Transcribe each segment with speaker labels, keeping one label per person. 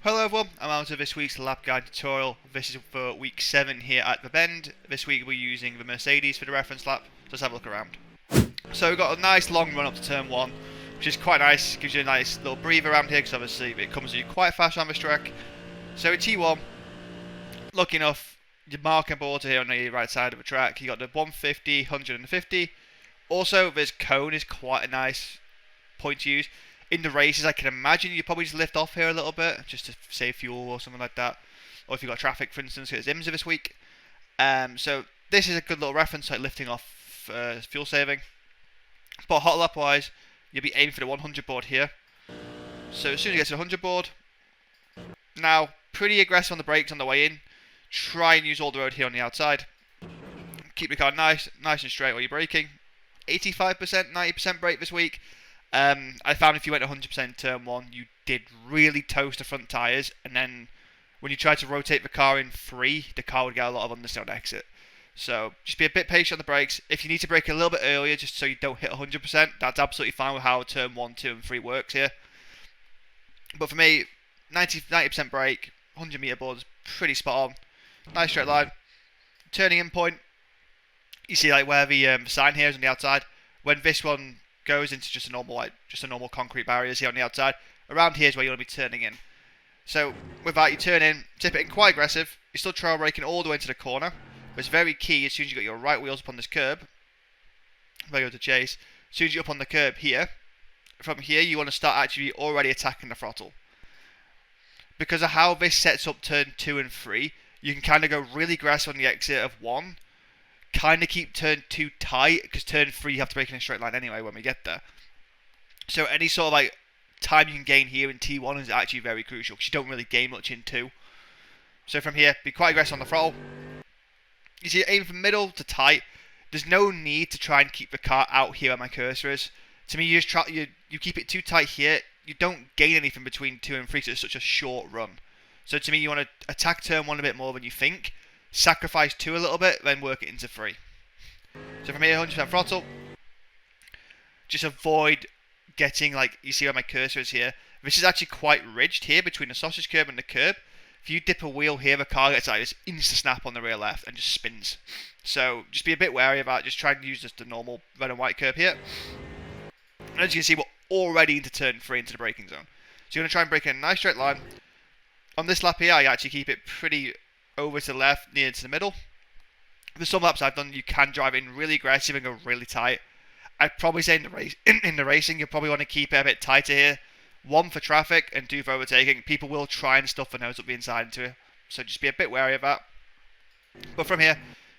Speaker 1: Hello everyone, I'm out of this week's lap guide tutorial. This is for week 7 here at the Bend. This week we're using the Mercedes for the reference lap. Let's have a look around. So we've got a nice long run up to turn 1, which is quite nice. Gives you a nice little breather around here because obviously it comes with you quite fast on this track. So in T1, lucky enough, your marking boards are here on the right side of the track. You got the 150, 150. Also, this cone is quite a nice point to use. In the races, I can imagine you probably just lift off here a little bit, just to save fuel or something like that. Or if you've got traffic, for instance, it's IMSA this week. So this is a good little reference, like lifting off fuel saving. But hot lap wise, you'll be aiming for the 100 board here. So as soon as you get to the 100 board, now pretty aggressive on the brakes on the way in. Try and use all the road here on the outside. Keep the car nice and straight while you're braking. 85%, 90% brake this week. I found if you went 100% turn 1, you did really toast the front tyres, and then when you tried to rotate the car in 3, the car would get a lot of understeer on exit. So just be a bit patient on the brakes. If you need to brake a little bit earlier just so you don't hit 100%, that's absolutely fine with how turn 1, 2 and 3 works here. But for me, 90% brake, 100 metre board is pretty spot on. Nice straight line. Turning in point, you see like where the sign here is on the outside. When this one goes into just a normal concrete barriers here on the outside. Around here is where you want to be turning in. So with that, you turn in, tip it in quite aggressive. You're still trail braking all the way into the corner. But it's very key as soon as you got your right wheels up on this curb. If I go to chase, as soon as you're up on the curb here, from here you want to start actually already attacking the throttle. Because of how this sets up turn 2 and 3, you can kind of go really aggressive on the exit of 1. Kind of keep turn 2 tight, because turn 3 you have to brake in a straight line anyway when we get there. So any sort of like time you can gain here in T1 is actually very crucial, because you don't really gain much in 2. So from here, be quite aggressive on the throttle. You see, aim from middle to tight. There's no need to try and keep the car out here where my cursor is. To me, you just you keep it too tight here. You don't gain anything between 2 and 3, so it's such a short run. So to me, you want to attack turn 1 a bit more than you think. Sacrifice 2 a little bit, then work it into 3. So from here, 100% throttle. Just avoid getting, like, you see where my cursor is here. This is actually quite ridged here between the sausage curb and the curb. If you dip a wheel here, the car gets like this instant snap on the rear left and just spins. So just be a bit wary of that. Just try and use just the normal red and white curb here. And as you can see, we're already into turn 3 into the braking zone. So you're going to try and brake in a nice straight line. On this lap here, I actually keep it pretty over to the left, near to the middle. The some laps I've done, you can drive in really aggressive and go really tight. I'd probably say in the racing, you probably want to keep it a bit tighter here. 1 for traffic and 2 for overtaking. People will try and stuff the nose up the inside into it, so just be a bit wary of that. But from here,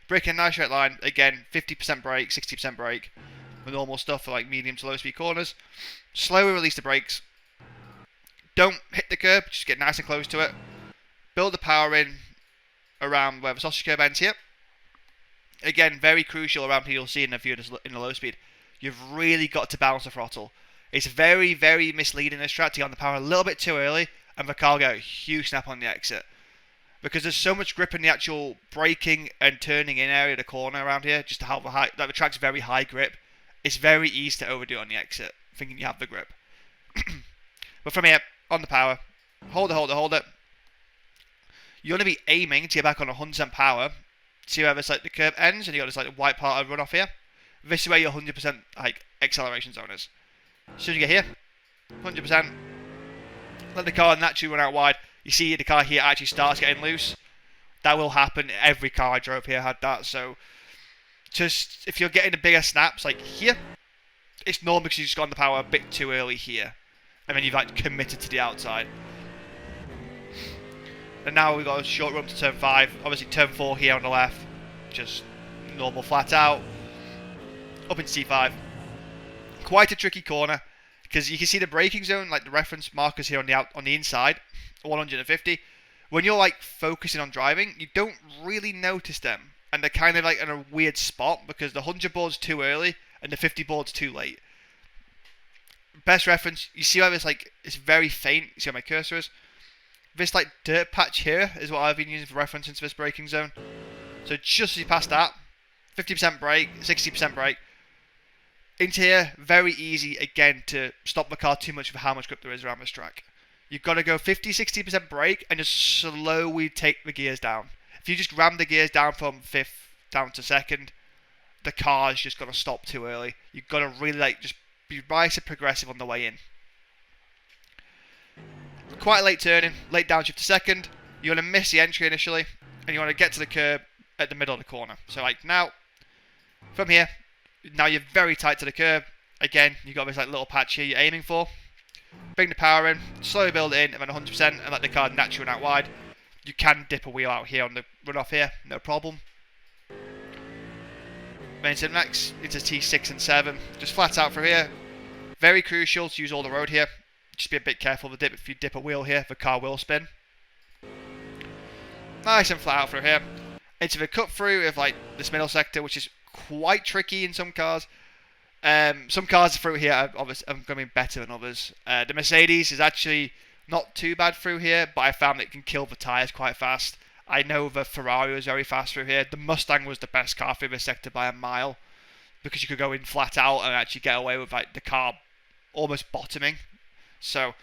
Speaker 1: braking a nice straight line. Again, 50% brake, 60% brake. The normal stuff for like medium to low speed corners. Slowly release the brakes. Don't hit the curb, just get nice and close to it. Build the power in around where the sausage curb ends here. Again, very crucial around here, you'll see in the low speed. You've really got to balance the throttle. It's very, very misleading this track to get on the power a little bit too early and the car will get a huge snap on the exit. Because there's so much grip in the actual braking and turning in area of the corner around here, just to help the track's very high grip. It's very easy to overdo on the exit, thinking you have the grip. But from here, on the power, hold it. You want to be aiming to get back on 100% power. See where this, like, the curb ends and you got this like white part of runoff here. This is where your 100% like acceleration zone is. As soon as you get here, 100%. Let the car naturally run out wide. You see the car here actually starts getting loose. That will happen. Every car I drove here had that. So just if you're getting the bigger snaps like here, it's normal because you just got on the power a bit too early here, and then you've like committed to the outside. And now we've got a short run to turn 5. Obviously turn 4 here on the left. Just normal flat out. Up into T5. Quite a tricky corner. Because you can see the braking zone, like the reference markers here on the inside. 150. When you're like focusing on driving, you don't really notice them. And they're kind of like in a weird spot. Because the 100 board's too early. And the 50 board's too late. Best reference. You see how it's like, it's very faint. You see how my cursor is? This like dirt patch here is what I've been using for reference into this braking zone. So just as you pass that, 50% brake, 60% brake. Into here, very easy again to stop the car too much for how much grip there is around this track. you've got to go 50-60% brake and just slowly take the gears down. If you just ram the gears down from 5th down to 2nd, the car's just going to stop too early. You've got to really just be nice and progressive on the way in. Quite a late turning, late downshift to 2nd. You want to miss the entry initially, and you want to get to the curb at the middle of the corner. So now, from here, now you're very tight to the curb. Again, you've got this little patch here you're aiming for. Bring the power in, slowly build it in, and then 100%, and let the car naturally run out wide. You can dip a wheel out here on the runoff here, no problem. Then into the next, into T6 and 7, just flat out through here. Very crucial to use all the road here. Just be a bit careful of the dip. If you dip a wheel here, the car will spin. Nice and flat out through here. Into the cut through of this middle sector, which is quite tricky in some cars. Some cars through here are going to be better than others. The Mercedes is actually not too bad through here, but I found it can kill the tyres quite fast. I know the Ferrari was very fast through here. The Mustang was the best car through this sector by a mile, because you could go in flat out and actually get away with the car almost bottoming. So,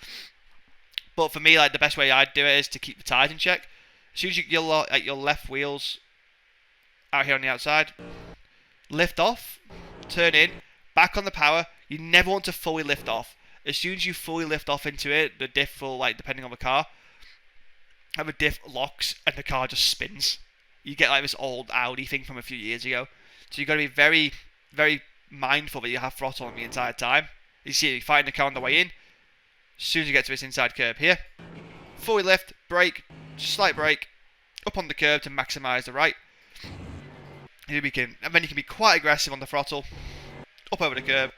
Speaker 1: but for me, the best way I'd do it is to keep the tyres in check. As soon as you get your left wheels out here on the outside, lift off, turn in, back on the power. You never want to fully lift off. As soon as you fully lift off into it, the diff will, depending on the car, have a diff locks and the car just spins. You get this old Audi thing from a few years ago. So you've got to be very, very mindful that you have throttle on the entire time. You see, you find the car on the way in. As soon as you get to this inside curb here, fully lift, brake, slight brake, up on the curb to maximise the right. And then you can be quite aggressive on the throttle, up over the curb.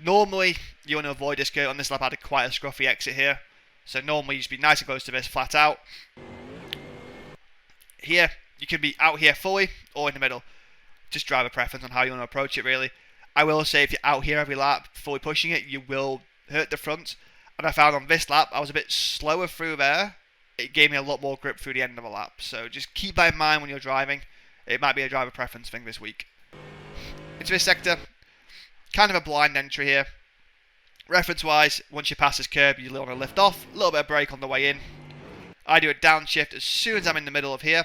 Speaker 1: Normally, you want to avoid this curb. On this lap, I had quite a scruffy exit here. So normally, you just be nice and close to this, flat out. Here, you can be out here fully or in the middle. Just driver preference on how you want to approach it, really. I will say, if you're out here every lap, fully pushing it, you will hurt the front. And I found on this lap, I was a bit slower through there. It gave me a lot more grip through the end of the lap. So just keep that in mind when you're driving. It might be a driver preference thing this week. Into this sector, kind of a blind entry here. Reference-wise, once you pass this curb, you want to lift off. A little bit of brake on the way in. I do a downshift as soon as I'm in the middle of here.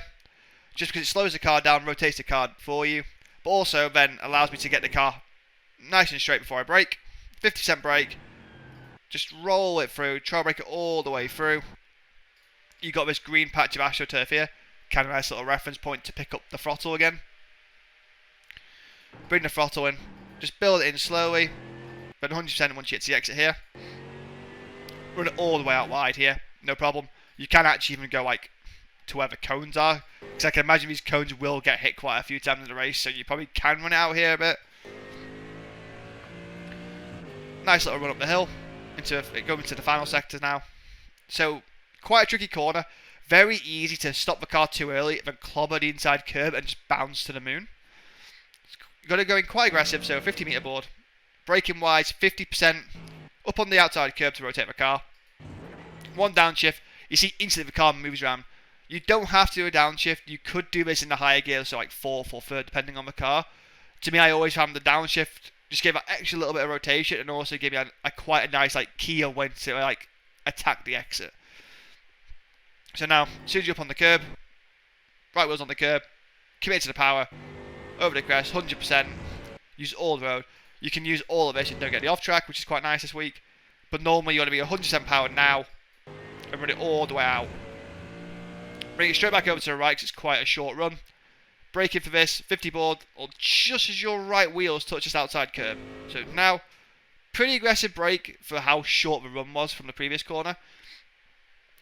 Speaker 1: Just because it slows the car down, rotates the car for you. But also then allows me to get the car nice and straight before I brake. 50% brake. Just roll it through, try to brake it all the way through. You got this green patch of AstroTurf here, kind of a nice little reference point to pick up the throttle again. Bring the throttle in, just build it in slowly, then 100% once you get to the exit here. Run it all the way out wide here, no problem. You can actually even go to where the cones are, because I can imagine these cones will get hit quite a few times in the race, so you probably can run it out here a bit. Nice little run up the hill. Going into the final sector now. So, quite a tricky corner. Very easy to stop the car too early, then clobber the inside curb and just bounce to the moon. You've got to go in quite aggressive, so 50 metre board. Braking wise, 50% up on the outside curb to rotate the car. One downshift. You see instantly the car moves around. You don't have to do a downshift. You could do this in the higher gear, so 4th or 3rd, depending on the car. To me, I always found the downshift just gave that extra little bit of rotation, and also gave me quite a nice key on when to attack the exit. So now, as soon as you're up on the curb, right wheels on the curb, commit to the power, over the crest, 100%, use all the road. You can use all of this and don't get the off track, which is quite nice this week. But normally you want to be 100% power now, and run it all the way out. Bring it straight back over to the right, because it's quite a short run. Braking for this, 50 board, or just as your right wheels touch this outside curb. So now, pretty aggressive brake for how short the run was from the previous corner,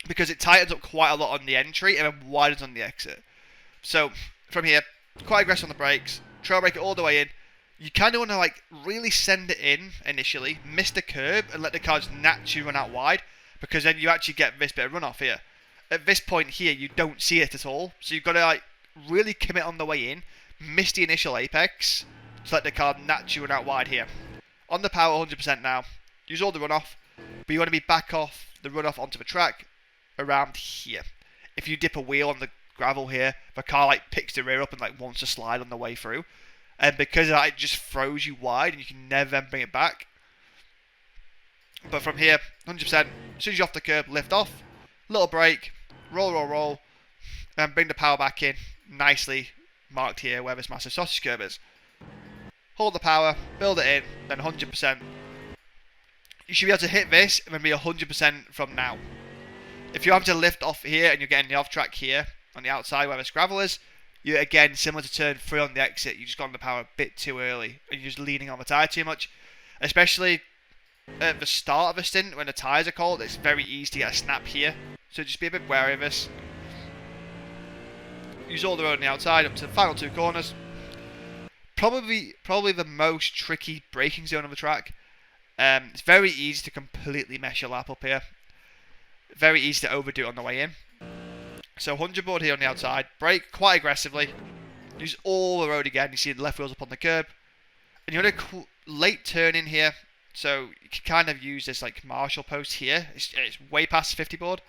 Speaker 1: because it tightens up quite a lot on the entry and then widens on the exit. So from here, quite aggressive on the brakes, trail brake it all the way in. You kind of want to really send it in initially, miss the curb, and let the car just naturally run out wide, because then you actually get this bit of runoff here. At this point here, you don't see it at all, so you've got to really commit on the way in, miss the initial apex, to let the car naturally run out wide here. On the power, 100% now. Use all the runoff, but you want to be back off the runoff onto the track around here. If you dip a wheel on the gravel here, the car picks the rear up and wants to slide on the way through, and because it just throws you wide and you can never then bring it back. But from here, 100%, as soon as you're off the curb, lift off, little brake, roll, and bring the power back in, nicely marked here where this massive sausage curb is. Hold the power, build it in, then 100%. You should be able to hit this and then be 100% from now. If you have to lift off here and you're getting the off track here on the outside where this gravel is, you're again similar to turn 3 on the exit. You just got on the power a bit too early and you're just leaning on the tyre too much. Especially at the start of a stint when the tyres are cold, it's very easy to get a snap here. So just be a bit wary of this. Use all the road on the outside up to the final 2 corners. Probably the most tricky braking zone of the track. It's very easy to completely mess your lap up here. Very easy to overdo it on the way in. So 100 board here on the outside. Brake quite aggressively. Use all the road again. You see the left wheels up on the curb. And you're in a late turn in here. So you can kind of use this like Marshall post here. It's way past the 50 board.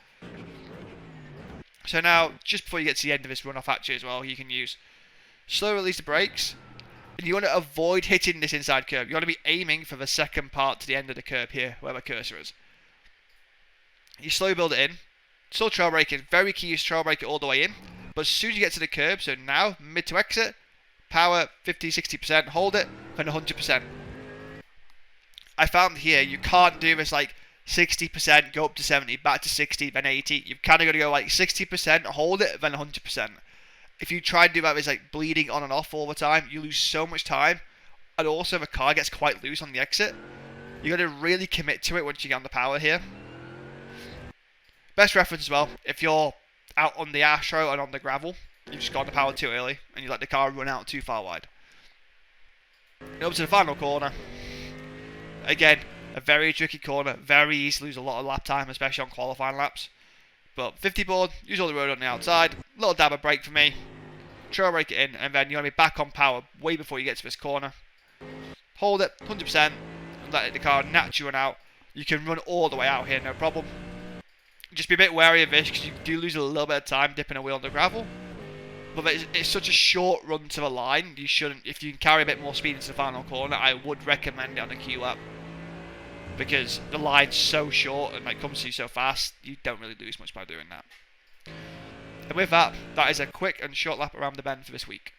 Speaker 1: So now, just before you get to the end of this runoff actually as well, you can use slow release the brakes. And you want to avoid hitting this inside curb. You want to be aiming for the second part to the end of the curb here, where the cursor is. You slow build it in. Still trail braking. Very key is trail brake it all the way in. But as soon as you get to the curb, so now, mid to exit, power 50-60%, hold it, then 100%. I found here, you can't do this like 60%, go up to 70, back to 60, then 80. You've kind of got to go like 60%, hold it, then 100%. If you try and do that, it's like bleeding on and off all the time. You lose so much time. And also the car gets quite loose on the exit. You got to really commit to it once you get on the power here. Best reference as well, if you're out on the Astro and on the gravel, you've just got on the power too early and you let the car run out too far wide. Up to the final corner. Again, a very tricky corner, very easy to lose a lot of lap time, especially on qualifying laps. But 50 board, use all the road on the outside, little dab of brake for me, trail brake it in, and then you want to be back on power way before you get to this corner. Hold it, 100%, and let the car naturally run out. You can run all the way out here, no problem. Just be a bit wary of this, because you do lose a little bit of time dipping a wheel on the gravel. But it's such a short run to the line, you shouldn't, if you can carry a bit more speed into the final corner, I would recommend it on a Q lap. Because the line's so short and it comes to you so fast, you don't really lose much by doing that. And with that, that is a quick and short lap around the bend for this week.